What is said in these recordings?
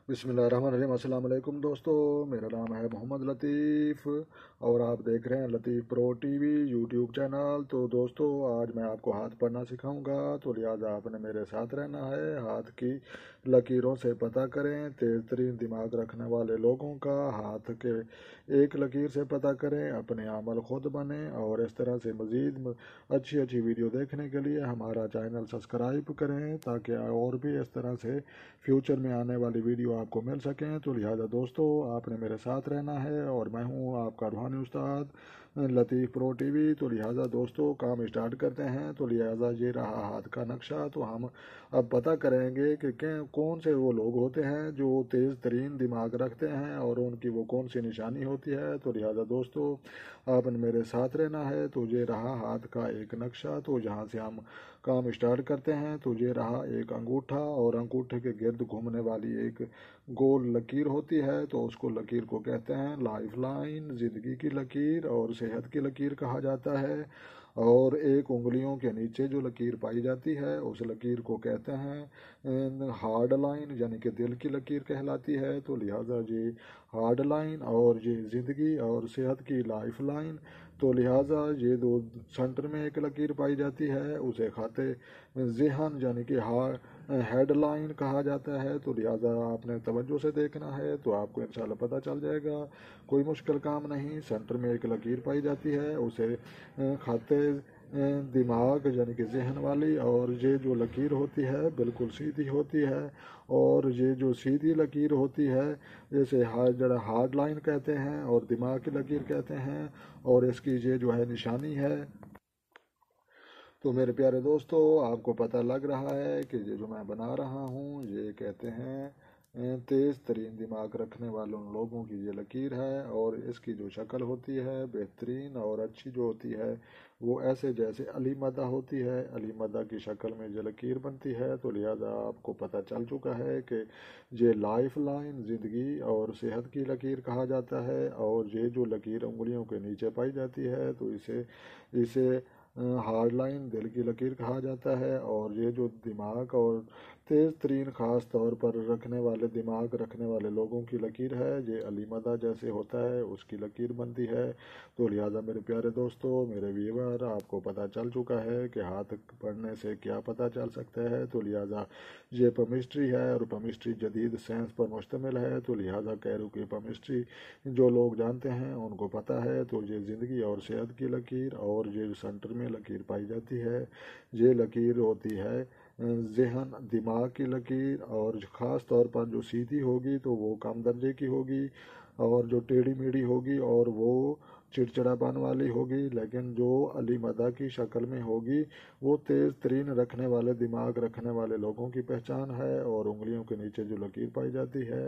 बिस्मिल्लाहिर्रहमानिर्रहीम। अस्सलाम वालेकुम दोस्तों, मेरा नाम है मोहम्मद लतीफ़ और आप देख रहे हैं लतीफ़ प्रो टीवी यूट्यूब चैनल। तो दोस्तों, आज मैं आपको हाथ पढ़ना सिखाऊंगा, तो लिहाजा आपने मेरे साथ रहना है। हाथ की लकीरों से पता करें तेज़ तरीन दिमाग रखने वाले लोगों का। हाथ के एक लकीर से पता करें, अपने अमल खुद बने। और इस तरह से मज़ीद अच्छी अच्छी वीडियो देखने के लिए हमारा चैनल सब्सक्राइब करें, ताकि और भी इस तरह से फ्यूचर में आने वाली वीडियो आपको मिल सकें। तो लिहाजा दोस्तों, आपने मेरे साथ रहना है और मैं हूँ आपका रूहानी उस्ताद लतीफ़ प्रो टीवी। तो लिहाजा दोस्तों, काम स्टार्ट करते हैं। तो लिहाजा ये रहा हाथ का नक्शा। तो हम अब पता करेंगे कि कौन से वो लोग होते हैं जो तेज़ तरीन दिमाग रखते हैं और उनकी वो कौन सी निशानी होती है। तो लिहाजा दोस्तों, आपने मेरे साथ रहना है। तो ये रहा हाथ का एक नक्शा। तो जहाँ से हम काम स्टार्ट करते हैं, तो ये रहा एक अंगूठा और अंगूठे के गिर्द घूमने वाली एक गोल लकीर होती है। तो उसको लकीर को कहते हैं लाइफ लाइन, ज़िंदगी की लकीर और सेहत की लकीर कहा जाता है। और एक उंगलियों के नीचे जो लकीर पाई जाती है, उस लकीर को कहते हैं हार्ड लाइन, यानी कि दिल की लकीर कहलाती है। तो लिहाजा ये हार्ड लाइन और ये ज़िंदगी और सेहत की लाइफ लाइन। तो लिहाजा ये दो सेंटर में एक लकीर पाई जाती है, उसे खाते ज़हन यानी कि हेडलाइन कहा जाता है। तो लिहाजा आपने तवज्जो से देखना है, तो आपको इंशाल्लाह पता चल जाएगा। कोई मुश्किल काम नहीं। सेंटर में एक लकीर पाई जाती है, उसे खाते दिमाग यानी कि जहन वाली। और ये जो लकीर होती है बिल्कुल सीधी होती है। और ये जो सीधी लकीर होती है, जैसे जरा हार्ड लाइन कहते हैं और दिमाग की लकीर कहते हैं। और इसकी ये जो है निशानी है। तो मेरे प्यारे दोस्तों, आपको पता लग रहा है कि ये जो मैं बना रहा हूँ, ये कहते हैं तेज़ तरीन दिमाग रखने वालों लोगों की ये लकीर है। और इसकी जो शक्ल होती है बेहतरीन और अच्छी जो होती है, वो ऐसे जैसे अली मदा होती है, अली मदा की शक्ल में ये लकीर बनती है। तो लिहाजा आपको पता चल चुका है कि ये लाइफ लाइन, ज़िंदगी और सेहत की लकीर कहा जाता है। और ये जो लकीर उंगलियों के नीचे पाई जाती है, तो इसे इसे हार्ड लाइन, दिल की लकीर कहा जाता है। और ये जो दिमाग और तेज़ तरीन ख़ास तौर पर रखने वाले दिमाग रखने वाले लोगों की लकीर है, ये अली मदा जैसे होता है उसकी लकीर बनती है। तो लिहाजा मेरे प्यारे दोस्तों, मेरे व्यूअर, आपको पता चल चुका है कि हाथ पढ़ने से क्या पता चल सकता है। तो लिहाजा ये पमिस्ट्री है और पमिस्ट्री जदीद साइंस पर मुश्तमिल है। तो लिहाजा कैरू की पमिस्ट्री जो लोग जानते हैं उनको पता है। तो ये ज़िंदगी और सेहत की लकीर और ये सेंटर में लकीर पाई जाती है, ये लकीर होती है जहन दिमाग की लकीर। और ख़ास तौर पर जो सीधी होगी तो वो कम दर्जे की होगी, और जो टेढ़ी मेढ़ी होगी और वो चिड़चिड़ापन वाली होगी। लेकिन जो अली मदा की शक्ल में होगी, वो तेज़ तरीन रखने वाले दिमाग रखने वाले लोगों की पहचान है। और उंगलियों के नीचे जो लकीर पाई जाती है,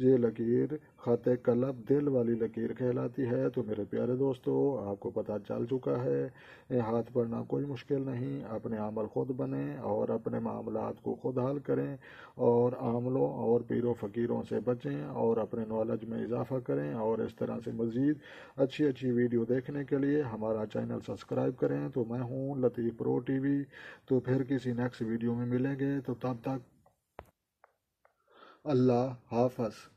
ये लकीर ख़ाते कलब, दिल वाली लकीर कहलाती है। तो मेरे प्यारे दोस्तों, आपको पता चल चुका है, हाथ पढ़ना कोई मुश्किल नहीं। अपने अमल खुद बने और अपने मामलात को खुद हल करें, और आमलों और पीरों फ़कीरों से बचें और अपने नॉलेज में इजाफ़ा करें। और इस तरह से मज़ीद अच्छी अच्छी वीडियो देखने के लिए हमारा चैनल सब्सक्राइब करें। तो मैं हूँ लतीफ़ प्रो टीवी। तो फिर किसी नेक्स्ट वीडियो में मिलेंगे, तो तब तक अल्लाह हाफ़िज़।